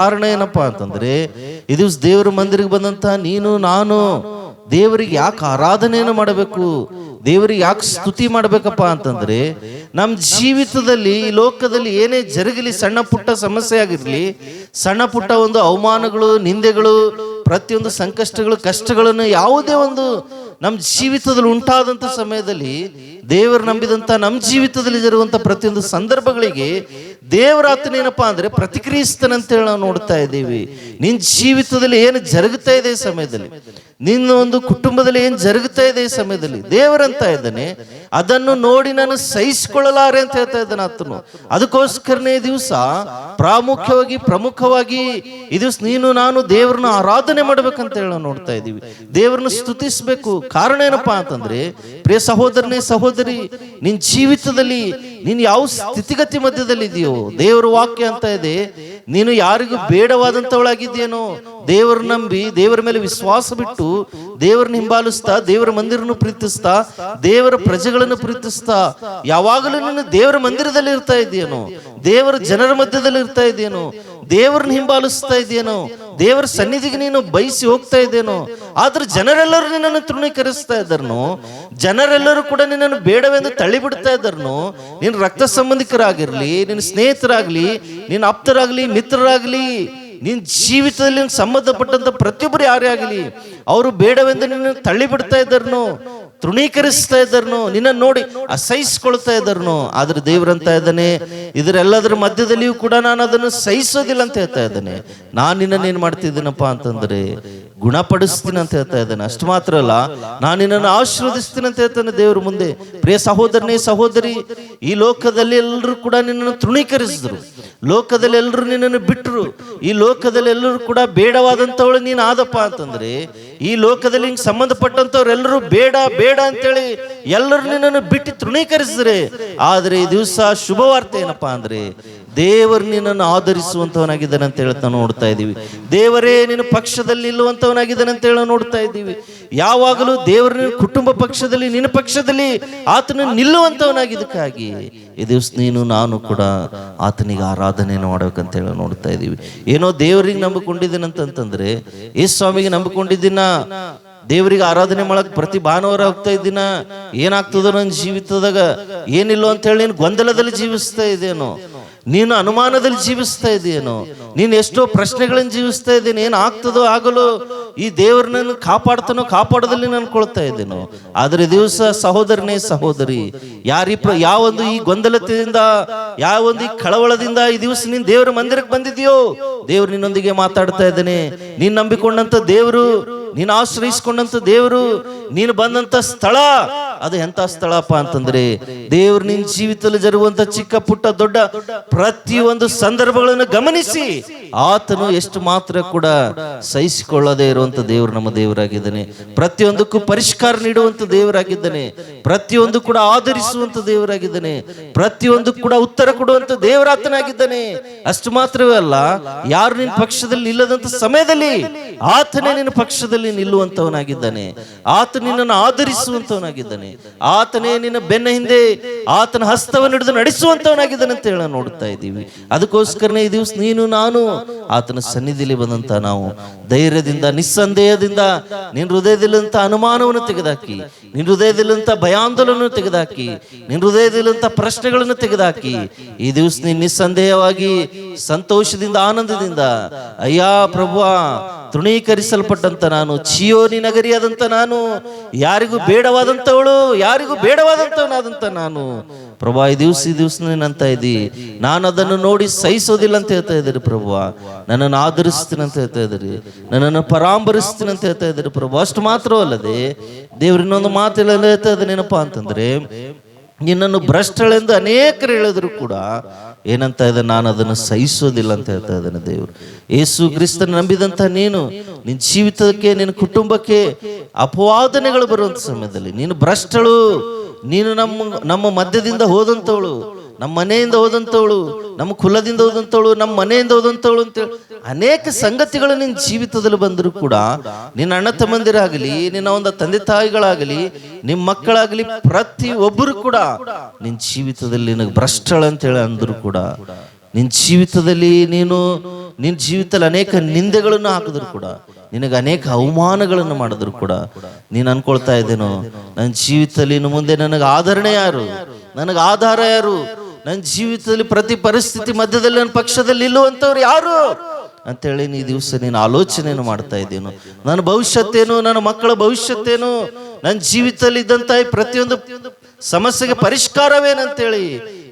ಕಾರಣ ಏನಪ್ಪಾ ಅಂತಂದ್ರೆ, ಈ ದಿವಸ ದೇವರ ಮಂದಿರಕ್ಕೆ ಬಂದಂತ ನೀನು ನಾನು ದೇವರಿಗೆ ಯಾಕೆ ಆರಾಧನೆಯನ್ನು ಮಾಡಬೇಕು, ದೇವರಿಗೆ ಯಾಕೆ ಸ್ತುತಿ ಮಾಡ್ಬೇಕಪ್ಪ ಅಂತಂದ್ರೆ, ನಮ್ಮ ಜೀವಿತದಲ್ಲಿ ಈ ಲೋಕದಲ್ಲಿ ಏನೇ ಜರುಗಲಿ, ಸಣ್ಣ ಪುಟ್ಟ ಸಮಸ್ಯೆ ಆಗಿರ್ಲಿ, ಸಣ್ಣ ಪುಟ್ಟ ಒಂದು ಅವಮಾನಗಳು, ನಿಂದೆಗಳು, ಪ್ರತಿಯೊಂದು ಸಂಕಷ್ಟಗಳು, ಕಷ್ಟಗಳನ್ನು ಯಾವುದೇ ಒಂದು ನಮ್ಮ ಜೀವಿತದಲ್ಲಿ ಉಂಟಾದಂಥ ಸಮಯದಲ್ಲಿ, ದೇವರು ನಂಬಿದಂಥ ನಮ್ಮ ಜೀವಿತದಲ್ಲಿ ಇರುವಂಥ ಪ್ರತಿಯೊಂದು ಸಂದರ್ಭಗಳಿಗೆ ದೇವರಾತನೇನಪ್ಪ ಅಂದ್ರೆ ಪ್ರತಿಕ್ರಿಯಿಸ್ತಾನಂತೇಳಿ ನಾವು ನೋಡ್ತಾ ಇದ್ದೀವಿ. ನಿನ್ನ ಜೀವಿತದಲ್ಲಿ ಏನು ಜರುಗುತ್ತಾ ಇದೆ ಈ ಸಮಯದಲ್ಲಿ, ನಿನ್ನ ಒಂದು ಕುಟುಂಬದಲ್ಲಿ ಏನು ಜರುಗುತ್ತಾ ಇದೆ ಈ ಸಮಯದಲ್ಲಿ, ದೇವರಂತ ಇದ್ದಾನೆ ಅದನ್ನು ನೋಡಿ ನಾನು ಸಹಿಸಿಕೊಳ್ಳಲಾರೆ ಅಂತ ಹೇಳ್ತಾ ಇದ್ದಾನೆ ಆತನು. ಅದಕ್ಕೋಸ್ಕರನೇ ಈ ದಿವಸ ಪ್ರಮುಖವಾಗಿ ಈ ದಿವಸ ನೀನು ನಾನು ದೇವರನ್ನ ಆರಾಧನೆ ಮಾಡ್ಬೇಕಂತ ಹೇಳಿ ನಾವು ನೋಡ್ತಾ ಇದ್ದೀವಿ. ದೇವರನ್ನ ಸ್ತುತಿಸ್ಬೇಕು. ಕಾರಣ ಏನಪ್ಪಾ ಅಂತಂದ್ರೆ, ಪ್ರಿಯ ಸಹೋದರನೇ ಸಹೋದರಿ, ನಿನ್ನ ಜೀವಿತದಲ್ಲಿ ನೀನು ಯಾವ ಸ್ಥಿತಿಗತಿ ಮಧ್ಯದಲ್ಲಿ ಇದೆಯೋ, ದೇವರ ವಾಕ್ಯ ಅಂತ ಇದೆ, ನೀನು ಯಾರಿಗೂ ಬೇಡವಾದಂಥವಳಾಗಿದ್ದೇನೋ, ದೇವರ ನಂಬಿ ದೇವರ ಮೇಲೆ ವಿಶ್ವಾಸ ಬಿಟ್ಟು ದೇವರನ್ನ ಹಿಂಬಾಲಿಸ್ತಾ, ದೇವರ ಮಂದಿರನ್ನು ಪ್ರೀತಿಸ್ತಾ, ದೇವರ ಪ್ರಜೆಗಳನ್ನು ಪ್ರೀತಿಸ್ತಾ, ಯಾವಾಗಲೂ ನೀನು ದೇವರ ಮಂದಿರದಲ್ಲಿ ಇರ್ತಾ ಇದೆಯೇನೋ, ದೇವರ ಜನರ ಮಧ್ಯದಲ್ಲಿ ಇರ್ತಾ ಇದೆಯೇನೋ, ದೇವರನ್ನ ಹಿಂಬಾಲಿಸ್ತಾ ಇದೆಯೇನೋ, ದೇವರ ಸನ್ನಿಧಿಗೆ ನೀನು ಬಯಸಿ ಹೋಗ್ತಾ ಇದ್ದೇನೋ, ಆದ್ರೆ ಜನರೆಲ್ಲರೂ ನಿನ್ನನ್ನು ತೃಣೀಕರಿಸ್ತಾ ಇದ್ದಾರನು, ಜನರೆಲ್ಲರೂ ಕೂಡ ನಿನ್ನನ್ನು ಬೇಡವೆಂದು ತಳ್ಳಿಬಿಡ್ತಾ ಇದ್ದಾರನು. ನಿನ್ನ ರಕ್ತ ಸಂಬಂಧಿಕರಾಗಿರ್ಲಿ, ನಿನ್ನ ಸ್ನೇಹಿತರಾಗ್ಲಿ, ನಿನ್ನ ಆಪ್ತರಾಗ್ಲಿ, ಮಿತ್ರರಾಗ್ಲಿ, ನಿನ್ನ ಜೀವಿತದಲ್ಲಿ ಸಂಬಂಧಪಟ್ಟಂತ ಪ್ರತಿಯೊಬ್ಬರು ಯಾರೇ ಆಗಲಿ, ಅವರು ಬೇಡವೆಂದು ನಿನ್ನ ತಳ್ಳಿಬಿಡ್ತಾ ಇದ್ದಾರನು, ತೃಣೀಕರಿಸ್ತಾ ಇದ್ದಾರನು, ನಿನ್ನ ನೋಡಿ ಅಸಹಿಸ್ಕೊಳ್ತಾ ಇದ್ದಾರನು. ಆದ್ರೆ ದೇವರಂತ ಇದ್ದಾನೆ, ಇದರೆಲ್ಲದರ ಮಧ್ಯದಲ್ಲಿಯೂ ಕೂಡ ನಾನು ಅದನ್ನು ಸಹಿಸೋದಿಲ್ಲ ಅಂತ ಹೇಳ್ತಾ ಇದ್ದಾನೆ. ನಾನು ನಿನ್ನನ್ನು ಏನ್ ಮಾಡ್ತಿದ್ದೀನಪ್ಪ ಅಂತಂದ್ರೆ ಗುಣಪಡಿಸ್ತೀನಿ ಅಂತ ಹೇಳ್ತಾ ಇದ್ದಾನೆ. ಅಷ್ಟು ಮಾತ್ರ ಅಲ್ಲ, ನಾನು ನಿನ್ನನ್ನು ಆಶೀರ್ವದಿಸ್ತೀನಿ ಅಂತ ಹೇಳ್ತಾನೆ ದೇವ್ರ ಮುಂದೆ. ಪ್ರಿಯ ಸಹೋದರನೇ ಸಹೋದರಿ, ಈ ಲೋಕದಲ್ಲಿ ಎಲ್ಲರೂ ಕೂಡ ನಿನ್ನನ್ನು ತೃಣೀಕರಿಸಿದ್ರು, ಲೋಕದಲ್ಲಿ ಎಲ್ಲರೂ ನಿನ್ನನ್ನು ಬಿಟ್ಟರು, ಈ ಲೋಕದಲ್ಲಿ ಎಲ್ಲರೂ ಕೂಡ ಬೇಡವಾದಂಥವಳು ನೀನು ಆದಪ್ಪ ಅಂತಂದ್ರೆ, ಈ ಲೋಕದಲ್ಲಿ ಹಿಂಗೆ ಸಂಬಂಧಪಟ್ಟಂಥವ್ರೆಲ್ಲರೂ ಬೇಡ ಬೇಡ ಅಂತೇಳಿ ಎಲ್ಲರೂ ನಿನ್ನನ್ನು ಬಿಟ್ಟು ತೃಣೀಕರಿಸಿದ್ರೆ, ಆದ್ರೆ ಈ ದಿವಸ ಶುಭವಾರ್ತೆ ಏನಪ್ಪಾ ಅಂದ್ರೆ, ದೇವರು ನಿನ್ನನ್ನು ಆಧರಿಸುವಂತವನಾಗಿದ್ದಾನೆ ಅಂತ ಹೇಳ್ತಾ ನೋಡ್ತಾ ಇದ್ದೀವಿ. ದೇವರೇ ನಿನ್ನ ಪಕ್ಷದಲ್ಲಿ ನಿಲ್ಲುವಂತವನಾಗಿದ್ದಾನೆ ಅಂತ ಹೇಳಿ ನೋಡ್ತಾ ಇದ್ದೀವಿ. ಯಾವಾಗಲೂ ದೇವರ ನಿನ್ನ ಕುಟುಂಬ ಪಕ್ಷದಲ್ಲಿ, ನಿನ್ನ ಪಕ್ಷದಲ್ಲಿ ಆತನ ನಿಲ್ಲುವಂತವನಾಗಿದ್ದಕ್ಕಾಗಿ ಈ ದಿವಸ ನೀನು ನಾನು ಕೂಡ ಆತನಿಗೆ ಆರಾಧನೆಯನ್ನು ಮಾಡ್ಬೇಕಂತ ಹೇಳಿ ನೋಡ್ತಾ ಇದ್ದೀವಿ. ಏನೋ ದೇವರಿಗೆ ನಂಬಿಕೊಂಡಿದ್ದೀನಂತಂದ್ರೆ, ಈ ಸ್ವಾಮಿಗೆ ನಂಬಿಕೊಂಡಿದ್ದೀನ, ದೇವರಿಗೆ ಆರಾಧನೆ ಮಾಡಕ್ ಪ್ರತಿ ಭಾನುವಾರ ಹೋಗ್ತಾ ಇದ್ದೀನ, ಏನಾಗ್ತದೋ ನನ್ನ ಜೀವಿತದಾಗ ಏನಿಲ್ಲೋ ಅಂತ ಹೇಳಿ ನೀನು ಗೊಂದಲದಲ್ಲಿ ಜೀವಿಸ್ತಾ ಇದೇನೋ, ನೀನು ಅನುಮಾನದಲ್ಲಿ ಜೀವಿಸ್ತಾ ಇದೆಯೇನೋ, ನೀನು ಎಷ್ಟೋ ಪ್ರಶ್ನೆಗಳನ್ನು ಜೀವಿಸ್ತಾ ಇದ್ದೇನೆ, ಏನು ಆಗ್ತದೋ ಆಗಲು ಈ ದೇವರನ್ನ ಕಾಪಾಡ್ತಾನೋ ಕಾಪಾಡೋದಲ್ಲಿ ಅನ್ಕೊಳ್ತಾ ಇದ್ದೇನೋ. ಆದ್ರೆ ದಿವಸ ಸಹೋದರನೇ ಸಹೋದರಿ, ಯಾವೊಂದು ಈ ಗೊಂದಲತೆಯಿಂದ, ಯಾವೊಂದು ಈ ಕಳವಳದಿಂದ ಈ ದಿವಸ ನೀನು ದೇವರ ಮಂದಿರಕ್ಕೆ ಬಂದಿದೆಯೋ, ದೇವ್ರು ನಿನ್ನೊಂದಿಗೆ ಮಾತಾಡ್ತಾ ಇದ್ದೇನೆ. ನೀನು ನಂಬಿಕೊಂಡಂತ ದೇವರು, ನೀನು ಆಶ್ರಯಿಸಿಕೊಂಡಂತ ದೇವರು, ನೀನು ಬಂದಂತ ಸ್ಥಳ ಅದು ಎಂತ ಸ್ಥಳಪ್ಪ ಅಂತಂದ್ರೆ, ದೇವ್ರು ನಿನ್ನ ಜೀವಿತದಲ್ಲಿ ಜರುಗುವಂತ ಚಿಕ್ಕ ಪುಟ್ಟ ದೊಡ್ಡ ಪ್ರತಿಯೊಂದು ಸಂದರ್ಭಗಳನ್ನು ಗಮನಿಸಿ ಆತನು ಎಷ್ಟು ಮಾತ್ರ ಕೂಡ ಸಹಿಸಿಕೊಳ್ಳದೆ ಇರುವಂತ ದೇವರು ನಮ್ಮ ದೇವರಾಗಿದ್ದಾನೆ. ಪ್ರತಿಯೊಂದಕ್ಕೂ ಪರಿಷ್ಕಾರ ನೀಡುವಂತ ದೇವರಾಗಿದ್ದಾನೆ, ಪ್ರತಿಯೊಂದು ಕೂಡ ಆಧರಿಸುವಂತ ದೇವರಾಗಿದ್ದಾನೆ, ಪ್ರತಿಯೊಂದು ಕೂಡ ಉತ್ತರ ಕೊಡುವಂತ ದೇವರಾತನಾಗಿದ್ದಾನೆ. ಅಷ್ಟು ಮಾತ್ರವೇ ಅಲ್ಲ, ಯಾರು ನಿನ್ನ ಪಕ್ಷದಲ್ಲಿ ನಿಲ್ಲದಂತ ಸಮಯದಲ್ಲಿ ಆತನೇ ನಿನ್ನ ಪಕ್ಷದಲ್ಲಿ ನಿಲ್ಲುವಂತವನಾಗಿದ್ದಾನೆ, ಆತ ನಿನ್ನನ್ನು ಆಧರಿಸುವಂತವನಾಗಿದ್ದಾನೆ, ಆತನೇ ನಿನ್ನ ಬೆನ್ನ ಹಿಂದೆ ಆತನ ಹಸ್ತವನ್ನು ಹಿಡಿದು ನಡೆಸುವಂತವನಾಗಿದ್ದಾನೆ ಅಂತ ಹೇಳ ನೋಡ್ತಾ ಇದ್ದೀವಿ. ಅದಕ್ಕೋಸ್ಕರನೇ ಈ ದಿವಸ ನೀನು ನಾನು ಆತನ ಸನ್ನಿಧಿಯಲ್ಲಿ ಬಂದಂತ ನಾವು ಧೈರ್ಯದಿಂದ, ನಿಸ್ಸಂದೇಹದಿಂದ, ನಿನ್ನ ಹೃದಯದಲ್ಲಂತ ಅನುಮಾನವನ್ನು ತೆಗೆದಾಕಿ, ನಿನ್ನ ಹೃದಯದಲ್ಲಂತ ಭಯಾಂದೋಲನವನ್ನು ತೆಗೆದಾಕಿ, ನಿನ್ನ ಹೃದಯದಲ್ಲಂತ ಪ್ರಶ್ನೆಗಳನ್ನು ತೆಗೆದಾಕಿ ಈ ದಿವಸ ನೀನು ನಿಸ್ಸಂದೇಹವಾಗಿ ಸಂತೋಷದಿಂದ, ಆನಂದದಿಂದ, ಅಯ್ಯಾ ಪ್ರಭು, ತೃಣೀಕರಿಸಲ್ಪಟ್ಟಂತ ನಾನು, ಚಿಯೋನಿ ನಗರಿಯಾದಂತ ನಾನು, ಯಾರಿಗೂ ಬೇಡವಾದಂಥವಳು, ಯಾರಿಗೂ ಬೇಡವಾದಂಥವನಾದಂತ ನಾನು ಪ್ರಭು, ಈ ದಿವಸ ನೀನಂತ ಇದ್ದಿ, ನಾನು ಅದನ್ನು ನೋಡಿ ಸಹಿಸೋದಿಲ್ಲ ಅಂತ ಹೇಳ್ತಾ ಇದ್ದೀರಿ ಪ್ರಭು, ನನ್ನನ್ನು ಆಧರಿಸ್ತೀನಿ ಅಂತ ಹೇಳ್ತಾ ಇದ್ದೀರಿ, ನನ್ನನ್ನು ಪರಾಂಬರಿಸ್ತೀನಿ ಅಂತ ಹೇಳ್ತಾ ಇದ್ದೀರಿ ಪ್ರಭು. ಅಷ್ಟು ಮಾತ್ರವಲ್ಲದೆ ದೇವ್ರ ಇನ್ನೊಂದು ಮಾತೆಲ್ಲ ಹೇಳ್ತಾ ಇದ್ದೇನೇನಪ್ಪಾ ಅಂತಂದ್ರೆ, ನಿನ್ನನ್ನು ಭ್ರಷ್ಟಳೆಂದು ಅನೇಕರು ಹೇಳಿದ್ರು ಕೂಡ ಏನಂತ ಇದೆ, ನಾನು ಅದನ್ನು ಸಹಿಸೋದಿಲ್ಲ ಅಂತ ಹೇಳ್ತಾ ಇದ್ದಾನೆ ದೇವರು. ಯೇಸು ಕ್ರಿಸ್ತನ ನಂಬಿದಂತ ನೀನು, ನಿನ್ನ ಜೀವಿತಕ್ಕೆ, ನಿನ್ನ ಕುಟುಂಬಕ್ಕೆ ಅಪವಾದನೆಗಳು ಬರುವಂತ ಸಮಯದಲ್ಲಿ ನೀನು ಭ್ರಷ್ಟಳು, ನೀನು ನಮ್ಮ ಮಧ್ಯದಿಂದ ಹೋದಂಥವಳು, ನಮ್ಮ ಮನೆಯಿಂದ ಹೋದಂಥವಳು, ನಮ್ಮ ಕುಲದಿಂದ ಹೋದಂಥವಳು, ನಮ್ಮ ಮನೆಯಿಂದ ಹೋದಂಥವಳು ಅಂತೇಳಿ ಅನೇಕ ಸಂಗತಿಗಳು ನಿನ್ನ ಜೀವಿತದಲ್ಲಿ ಬಂದರೂ ಕೂಡ, ನಿನ್ನ ಅಣ್ಣ ತಮ್ಮಂದಿರಾಗಲಿ, ನಿನ್ನ ಒಂದು ತಂದೆ ತಾಯಿಗಳಾಗಲಿ, ನಿಮ್ಮ ಮಕ್ಕಳಾಗಲಿ, ಪ್ರತಿ ಒಬ್ಬರು ಕೂಡ ನಿನ್ನ ಜೀವಿತದಲ್ಲಿ ನಿನಗೆ ಭ್ರಷ್ಟಳು ಅಂತೇಳಿ ಅಂದ್ರು ಕೂಡ, ನಿನ್ನ ಜೀವಿತದಲ್ಲಿ ನೀನು ನಿನ್ನ ಜೀವಿತದಲ್ಲಿ ಅನೇಕ ನಿಂದೆಗಳನ್ನು ಹಾಕಿದ್ರು ಕೂಡ, ನಿನಗೆ ಅನೇಕ ಅವಮಾನಗಳನ್ನು ಮಾಡಿದ್ರು ಕೂಡ ನೀನು ಅನ್ಕೊಳ್ತಾ ಇದ್ದೇನೋ, ನನ್ನ ಜೀವಿತದಲ್ಲಿ ಇನ್ನು ಮುಂದೆ ನನಗೆ ಆಧರಣೆ ಯಾರು, ನನಗೆ ಆಧಾರ ಯಾರು, ನನ್ನ ಜೀವಿತದಲ್ಲಿ ಪ್ರತಿ ಪರಿಸ್ಥಿತಿ ಮಧ್ಯದಲ್ಲಿ ನನ್ನ ಪಕ್ಷದಲ್ಲಿ ನಿಲ್ಲುವಂಥವ್ರು ಯಾರು ಅಂತೇಳಿ ಈ ದಿವಸ ನೀನು ಆಲೋಚನೆಯನ್ನು ಮಾಡ್ತಾ ಇದ್ದೇನು. ನನ್ನ ಭವಿಷ್ಯತ್ತೇನು, ನನ್ನ ಮಕ್ಕಳ ಭವಿಷ್ಯತ್ತೇನು, ನನ್ನ ಜೀವಿತದಲ್ಲಿ ಇದ್ದಂಥ ಪ್ರತಿಯೊಂದು ಸಮಸ್ಯೆಗೆ ಪರಿಷ್ಕಾರವೇನಂತೇಳಿ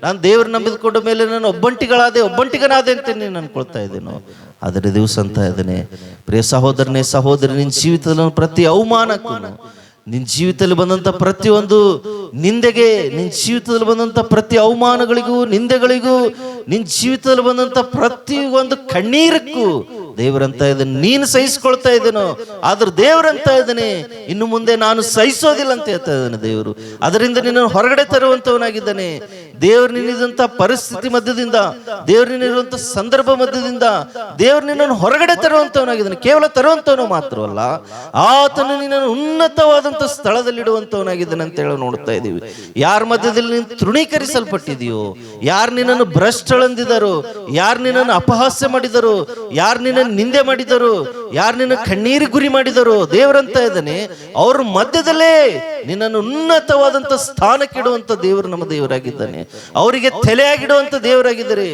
ನಾನು ದೇವ್ರ ನಂಬಿದ್ಕೊಂಡ ಮೇಲೆ ನಾನು ಒಬ್ಬಂಟಿಗನಾದೆ ಅಂತ ನೀನು ಅನ್ಕೊಳ್ತಾ ಇದ್ದೇನು. ಅದರ ದಿವಸ ಅಂತ ಇದ್ದೇನೆ, ಪ್ರಿಯ ಸಹೋದರನೇ ಸಹೋದರಿ, ನಿನ್ನ ಜೀವಿತದಲ್ಲಿ ಪ್ರತಿ ಅವಮಾನಕ್ಕೂ, ನಿನ್ನ ಜೀವಿತದಲ್ಲಿ ಬಂದಂಥ ಪ್ರತಿಯೊಂದು ನಿಂದೆಗೆ, ನಿನ್ನ ಜೀವಿತದಲ್ಲಿ ಬಂದಂಥ ಪ್ರತಿ ಅವಮಾನಗಳಿಗೂ ನಿಂದೆಗಳಿಗೂ, ನಿನ್ನ ಜೀವಿತದಲ್ಲಿ ಬಂದಂಥ ಪ್ರತಿ ಒಂದು ಕಣ್ಣೀರಕ್ಕೂ ದೇವರಂತ ಇದ್ದಾನೆ ನೀನು ಸಹಿಸ್ಕೊಳ್ತಾ ಇದ್ದೇನೋ, ಆದ್ರೆ ದೇವರಂತ ಇದ್ದಾನೆ ಇನ್ನು ಮುಂದೆ ನಾನು ಸಹಿಸೋದಿಲ್ಲ ಅಂತ ಹೇಳ್ತಾ ಇದ್ದಾನೆ ದೇವರು. ಅದರಿಂದ ನಿನ್ನನ್ನು ಹೊರಗಡೆ ತರುವಂತವನಾಗಿದ್ದಾನೆ ದೇವರು. ನಿನ್ನಿದಂಥ ಪರಿಸ್ಥಿತಿ ಮಧ್ಯದಿಂದ, ದೇವರು ನಿನ್ನಿರುವಂಥ ಸಂದರ್ಭ ಮಧ್ಯದಿಂದ ದೇವರು ನಿನ್ನನ್ನು ಹೊರಗಡೆ ತರುವಂತವನಾಗಿದ್ದಾನೆ. ಕೇವಲ ತರುವಂತವನು ಮಾತ್ರವಲ್ಲ, ಆತನು ನಿನ್ನನ್ನು ಉನ್ನತವಾದಂಥ ಸ್ಥಳದಲ್ಲಿಡುವಂತವನಾಗಿದ್ದಾನೆ ಅಂತ ಹೇಳಿ ನೋಡ್ತಾ ಇದ್ದೀವಿ. ಯಾರ ಮಧ್ಯದಲ್ಲಿ ನೀನು ತೃಣೀಕರಿಸಲ್ಪಟ್ಟಿದೆಯೋ, ಯಾರು ನಿನ್ನನ್ನು ಭ್ರಷ್ಟಳಂದಿದರು, ಯಾರು ನಿನ್ನನ್ನು ಅಪಹಾಸ್ಯ ಮಾಡಿದರು, ಯಾರು ನಿನ್ನ ನಿಂದೆ ಮಾಡಿದರು, ಯಾರು ನಿನ್ನ ಕಣ್ಣೀರಿಗೆ ಗುರಿ ಮಾಡಿದರು, ದೇವರಂತ ಇದ್ದಾನೆ ಅವ್ರ ಮಧ್ಯದಲ್ಲೇ ನಿನ್ನನ್ನು ಉನ್ನತವಾದಂಥ ಸ್ಥಾನಕ್ಕಿಡುವಂಥ ದೇವರು ನಮ್ಮ ದೇವರಾಗಿದ್ದಾನೆ. ಅವರಿಗೆ ತಲೆಯಾಗಿಡುವಂಥ ದೇವರಾಗಿದ್ದಾರೆ.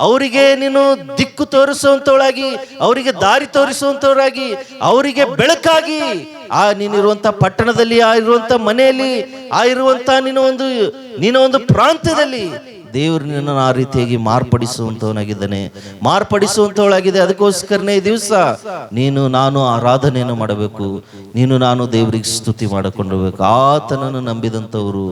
ಅವರಿಗೆ ನೀನು ದಿಕ್ಕು ತೋರಿಸುವಂಥವಳಾಗಿ, ಅವರಿಗೆ ದಾರಿ ತೋರಿಸುವಂಥವರಾಗಿ, ಅವರಿಗೆ ಬೆಳಕಾಗಿ, ಆ ನೀನಿರುವಂಥ ಪಟ್ಟಣದಲ್ಲಿ, ಆ ಇರುವಂಥ ಮನೆಯಲ್ಲಿ, ಆ ಇರುವಂಥ ನಿನ್ನ ಒಂದು ಪ್ರಾಂತ್ಯದಲ್ಲಿ ದೇವರು ನಿನ್ನನ್ನು ಆ ರೀತಿಯಾಗಿ ಮಾರ್ಪಡಿಸುವಂಥವನಾಗಿದ್ದಾನೆ, ಮಾರ್ಪಡಿಸುವಂಥವಳಾಗಿದೆ. ಅದಕ್ಕೋಸ್ಕರನೇ ಈ ದಿವಸ ನೀನು ನಾನು ಆರಾಧನೆಯನ್ನು ಮಾಡಬೇಕು, ನೀನು ನಾನು ದೇವರಿಗೆ ಸ್ತುತಿ ಮಾಡಿಕೊಂಡಿರ್ಬೇಕು. ಆತನನ್ನು ನಂಬಿದಂಥವರು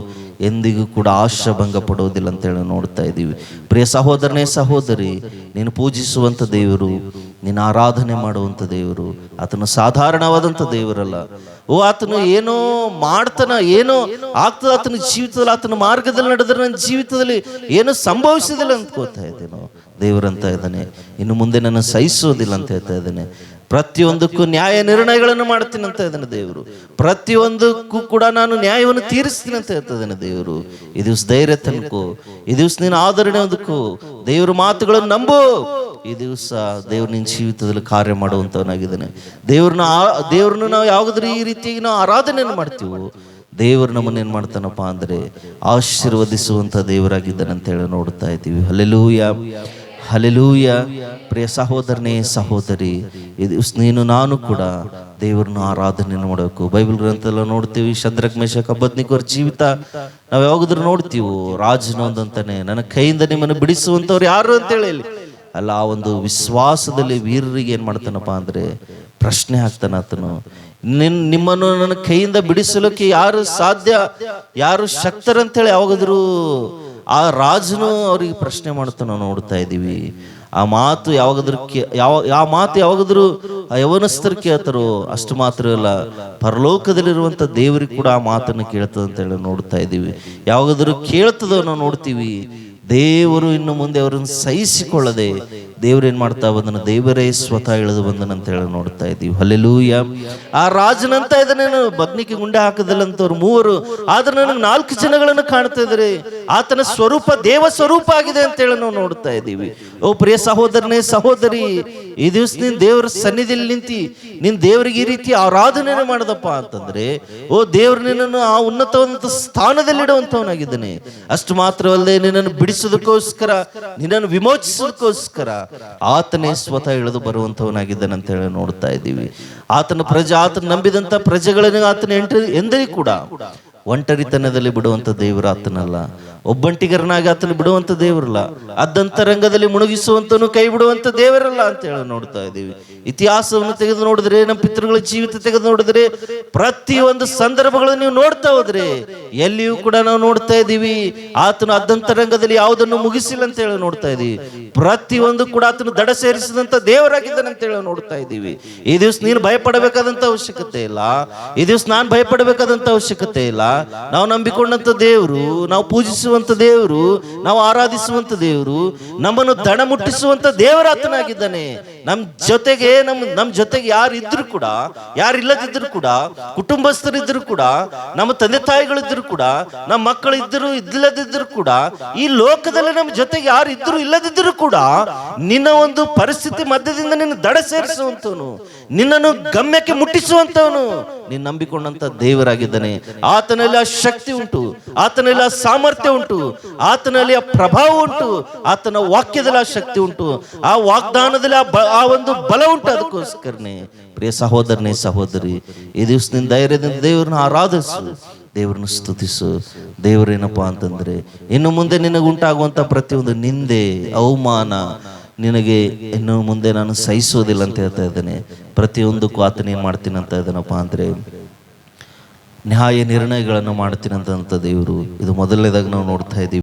ಎಂದಿಗೂ ಕೂಡ ಆಶಾಭಂಗ ಪಡೋದಿಲ್ಲ ಅಂತೇಳಿ ನೋಡ್ತಾ ಇದ್ದೀವಿ. ಪ್ರಿಯ ಸಹೋದರನೇ ಸಹೋದರಿ, ನೀನು ಪೂಜಿಸುವಂಥ ದೇವರು, ನೀನು ಆರಾಧನೆ ಮಾಡುವಂಥ ದೇವರು ಆತನು ಸಾಧಾರಣವಾದಂಥ ದೇವರಲ್ಲ. ಆತನು ಏನೋ ಮಾಡ್ತಾನ, ಏನೋ ಆಗ್ತದ ಆತನ ಜೀವಿತದಲ್ಲಿ, ಆತನ ಮಾರ್ಗದಲ್ಲಿ ನಡೆದ್ರೆ ನನ್ನ ಜೀವಿತದಲ್ಲಿ ಏನೋ ಸಂಭವಿಸಿದಿಲ್ಲ ಅಂದ್ಕೋತಾ ಇದ್ದೇನೋ. ದೇವರಂತ ಇದ್ದಾನೆ ಇನ್ನು ಮುಂದೆ ನನ್ನ ಸಹಿಸೋದಿಲ್ಲ ಅಂತ ಹೇಳ್ತಾ ಇದ್ದಾನೆ. ಪ್ರತಿಯೊಂದಕ್ಕೂ ನ್ಯಾಯ ನಿರ್ಣಯಗಳನ್ನು ಮಾಡ್ತೀನಿ ಅಂತ ಇದ್ದಾನೆ ದೇವರು. ಪ್ರತಿಯೊಂದಕ್ಕೂ ಕೂಡ ನಾನು ನ್ಯಾಯವನ್ನು ತೀರಿಸ್ತೀನಿ ಅಂತ ಹೇಳ್ತಾ ಇದ್ದಾನೆ ದೇವರು. ಈ ದಿವಸ ಧೈರ್ಯ ತನಕೋ, ಈ ದಿವಸ ನೀನು ಆಧರಣೆ ಅದಕ್ಕೂ ದೇವ್ರ ಮಾತುಗಳನ್ನು ನಂಬು. ಈ ದಿವಸ ದೇವ್ರ ನಿನ್ನ ಜೀವಿತದಲ್ಲಿ ಕಾರ್ಯ ಮಾಡುವಂಥವನಾಗಿದ್ದಾನೆ. ದೇವ್ರನ್ನ ನಾವು ಯಾವುದಾದ್ರೂ ಈ ರೀತಿಯಾಗಿ ನಾವು ಆರಾಧನೆಯನ್ನು ಮಾಡ್ತೀವೋ, ದೇವರು ನಮ್ಮನ್ನೇನು ಮಾಡ್ತಾನಪ್ಪ ಅಂದರೆ ಆಶೀರ್ವದಿಸುವಂಥ ದೇವರಾಗಿದ್ದಾನೆ ಅಂತ ಹೇಳಿ ನೋಡ್ತಾ ಇದ್ದೀವಿ. Hallelujah, hallelujah. ಪ್ರಿಯ ಸಹೋದರನೇ ಸಹೋದರಿ, ಇದು ನೀನು ನಾನು ಕೂಡ ದೇವರನ್ನು ಆರಾಧನೆಯನ್ನು ಮಾಡಬೇಕು. ಬೈಬಲ್ ಗ್ರಂಥಲ್ಲ ನೋಡ್ತೀವಿ, ಶದ್ರಕ್ ಮೇಷಕ್ ಅಬೇದ್ನೆಗೋರ ಜೀವಿತ ನಾವು ಯಾವಾಗಾದ್ರೂ ನೋಡ್ತೀವೋ, ರಾಜನೊಂದಂತಾನೆ ನನ್ನ ಕೈಯಿಂದ ನಿಮ್ಮನ್ನು ಬಿಡಿಸುವಂಥವ್ರು ಯಾರು ಅಂತೇಳಿ ಅಲ್ಲ. ಆ ಒಂದು ವಿಶ್ವಾಸದಲ್ಲಿ ವೀರರಿಗೆ ಏನು ಮಾಡ್ತಾನಪ್ಪ ಅಂದರೆ ಪ್ರಶ್ನೆ ಹಾಕ್ತಾನ ಆತನು, ನಿಮ್ಮನ್ನು ನನ್ನ ಕೈಯಿಂದ ಬಿಡಿಸಲಿಕ್ಕೆ ಯಾರು ಸಾಧ್ಯ, ಯಾರು ಶಕ್ತರಂತೇಳಿ ಯಾವಾಗಾದ್ರೂ ಆ ರಾಜನು ಅವ್ರಿಗೆ ಪ್ರಶ್ನೆ ಮಾಡ್ತಾನೆ ನಾವು ನೋಡ್ತಾ ಇದ್ದೀವಿ. ಆ ಮಾತು ಯಾವಾಗಾದ್ರೂ ಯವನಸ್ಥರು ಕೇಳ್ತಾರೋ, ಅಷ್ಟು ಮಾತ್ರ ಅಲ್ಲ, ಪರಲೋಕದಲ್ಲಿರುವಂಥ ದೇವರಿಗೆ ಕೂಡ ಆ ಮಾತನ್ನು ಕೇಳ್ತದೆ ಅಂತೇಳಿ ನೋಡ್ತಾ ಇದ್ದೀವಿ. ಯಾವಾಗಾದ್ರೂ ಕೇಳ್ತದೋ ನಾವು ನೋಡ್ತೀವಿ. ದೇವರು ಇನ್ನು ಮುಂದೆ ಅವರನ್ನು ಸಹಿಸಿಕೊಳ್ಳದೆ ದೇವರೇನು ಮಾಡ್ತಾ ಬಂದನು, ದೇವರೇ ಸ್ವತಃ ಇಳಿದು ಬಂದನು ಅಂತ ಹೇಳಿ ನೋಡ್ತಾ ಇದ್ದೀವಿ. ಹಲ್ಲೆಲೂಯ. ಆ ರಾಜನಂತ ಇದನ್ನೇ ಬಗ್ನಿಕೆ ಗುಂಡೆ ಹಾಕದಲ್ಲಂತವ್ರು ಮೂವರು, ಆದ್ರೆ ನನಗೆ 4 ಜನಗಳನ್ನು ಕಾಣ್ತಾ ಇದ್ದಾರೆ. ಆತನ ಸ್ವರೂಪ ದೇವ ಸ್ವರೂಪ ಆಗಿದೆ ಅಂತ ಹೇಳಿ ನಾವು ನೋಡ್ತಾ ಇದ್ದೀವಿ. ಓ ಪ್ರಿಯ ಸಹೋದರನೇ ಸಹೋದರಿ, ಈ ದಿವಸ ನೀನ್ ದೇವರ ಸನ್ನಿಧಿಯಲ್ಲಿ ನಿಂತಿ ನೀನ್ ದೇವರಿಗೆ ಈ ರೀತಿ ಆರಾಧನೆಯನ್ನು ಮಾಡದಪ್ಪ ಅಂತಂದ್ರೆ, ಓ ದೇವ್ರು ನಿನ್ನನ್ನು ಆ ಉನ್ನತವಾದಂಥ ಸ್ಥಾನದಲ್ಲಿಡುವಂಥವನಾಗಿದ್ದಾನೆ. ಅಷ್ಟು ಮಾತ್ರವಲ್ಲದೆ ನಿನ್ನನ್ನು ಬಿಡಿಸೋದಕ್ಕೋಸ್ಕರ, ನಿನ್ನನ್ನು ವಿಮೋಚಿಸೋದಕ್ಕೋಸ್ಕರ ಆತನೇ ಸ್ವತಃ ಇಳಿದು ಬರುವಂಥವನಾಗಿದ್ದಾನೆ ಅಂತ ಹೇಳಿ ನೋಡ್ತಾ ಇದ್ದೀವಿ. ಆತನ ನಂಬಿದಂಥ ಪ್ರಜೆಗಳನ್ನು ಆತನ ಎಂದಿಗೂ ಕೂಡ ಒಂಟರಿತನದಲ್ಲಿ ಬಿಡುವಂಥ ದೇವರು ಆತನಲ್ಲ. ಒಬ್ಬಂಟಿಗರನಾಗಿ ಆತನ ಬಿಡುವಂಥ ದೇವರಲ್ಲ. ಅದಂತರಂಗದಲ್ಲಿ ಮುಳುಗಿಸುವಂತನು ಕೈ ಬಿಡುವಂಥ ದೇವರಲ್ಲ ಅಂತ ಹೇಳಿ ನೋಡ್ತಾ ಇದ್ದೀವಿ. ಇತಿಹಾಸವನ್ನು ತೆಗೆದು ನೋಡಿದ್ರೆ, ನಮ್ಮ ಪಿತೃಗಳ ಜೀವಿತ ತೆಗೆದು ನೋಡಿದ್ರೆ, ಪ್ರತಿಯೊಂದು ಸಂದರ್ಭಗಳನ್ನು ನೀವು ನೋಡ್ತಾ ಹೋದ್ರೆ ಎಲ್ಲಿಯೂ ಕೂಡ ನಾವು ನೋಡ್ತಾ ಇದ್ದೀವಿ ಆತನು ಅದಂತರಂಗದಲ್ಲಿ ಯಾವುದನ್ನು ಮುಗಿಸಿಲ್ಲ ಅಂತ ಹೇಳಿ ನೋಡ್ತಾ ಇದ್ದೀವಿ. ಪ್ರತಿಯೊಂದು ಕೂಡ ಆತನು ದಡ ಸೇರಿಸಿದಂಥ ದೇವರಾಗಿದ್ದಾನೆ ಅಂತ ಹೇಳಿ ನೋಡ್ತಾ ಇದ್ದೀವಿ. ಈ ದಿವಸ ನೀನು ಭಯಪಡಬೇಕಾದಂಥ ಅವಶ್ಯಕತೆ ಇಲ್ಲ, ಈ ದಿವಸ ನಾನು ಭಯಪಡಬೇಕಾದಂಥ ಅವಶ್ಯಕತೆ ಇಲ್ಲ. ನಾವು ನಂಬಿಕೊಂಡಂತ ದೇವರು, ನಾವು ಪೂಜಿಸುವಂತ ದೇವರು, ನಾವು ಆರಾಧಿಸುವಂತ ದೇವರು, ನಮ್ಮನ್ನು ದಣ ಮುಟ್ಟಿಸುವಂತ ದೇವರಾತನಾಗಿದ್ದಾನೆ. ನಮ್ಮ ಜೊತೆಗೆ ಯಾರು ಇದ್ರು ಕೂಡ, ಯಾರಿಲ್ಲದಿದ್ರು ಕೂಡ, ಕುಟುಂಬಸ್ಥರಿದ್ರು ಕೂಡ, ನಮ್ಮ ತಂದೆ ತಾಯಿಗಳಿದ್ರು ಕೂಡ, ನಮ್ಮ ಮಕ್ಕಳಿದ್ದರು ಇಲ್ಲದಿದ್ರು ಕೂಡ, ಈ ಲೋಕದಲ್ಲಿ ನಮ್ಮ ಜೊತೆಗೆ ಯಾರು ಇದ್ರು ಇಲ್ಲದಿದ್ರು ಕೂಡ, ನಿನ್ನ ಒಂದು ಪರಿಸ್ಥಿತಿ ಮಧ್ಯದಿಂದ ನಿನ್ನ ದಡ ಸೇರಿಸುವಂತವನು, ನಿನ್ನನ್ನು ಗಮ್ಯಕ್ಕೆ ಮುಟ್ಟಿಸುವಂತವನು ನೀನು ನಂಬಿಕೊಂಡಂತ ದೇವರಾಗಿದ್ದಾನೆ. ಆತನಲ್ಲಿ ಆ ಶಕ್ತಿ ಉಂಟು, ಆತನಲ್ಲಿ ಆ ಸಾಮರ್ಥ್ಯ ಉಂಟು, ಆತನಲ್ಲಿ ಆ ಪ್ರಭಾವ ಉಂಟು, ಆತನ ವಾಕ್ಯದಲ್ಲಿ ಆ ಶಕ್ತಿ ಉಂಟು, ಆ ವಾಗ್ದಾನದಲ್ಲಿ ಆ ಒಂದು ಬಲ ಉಂಟು. ಅದಕ್ಕೋಸ್ಕರನೇ ಪ್ರಿಯ ಸಹೋದರನೇ ಸಹೋದರಿ, ಈ ದಿವಸದಿಂದ ಧೈರ್ಯದಿಂದ ದೇವರನ್ನ ಆರಾಧಿಸು, ದೇವರನ್ನು ಸ್ತುತಿಸು. ದೇವರೇನಪ್ಪ ಅಂತಂದ್ರೆ, ಇನ್ನು ಮುಂದೆ ನಿನಗೆ ಉಂಟಾಗುವಂತ ಪ್ರತಿಯೊಂದು ನಿಂದೆ, ಅವಮಾನ ನಿನಗೆ ಇನ್ನು ಮುಂದೆ ನಾನು ಸಹಿಸೋದಿಲ್ಲ ಅಂತ ಹೇಳ್ತಾ ಇದ್ದೇನೆ. ಪ್ರತಿಯೊಂದಕ್ಕೂ ಆತನ ಏನ್ ಮಾಡ್ತೀನಿ ಅಂತ ಇದ್ದಾನಪ್ಪ ಅಂದ್ರೆ, ನ್ಯಾಯ ನಿರ್ಣಯಗಳನ್ನು ಮಾಡ್ತೀನಿ ಅಂತ ದೇವರು. ಇದು ಮೊದಲನೇದಾಗಿ ನಾವು ನೋಡ್ತಾ ಇದ್ದೀವಿ.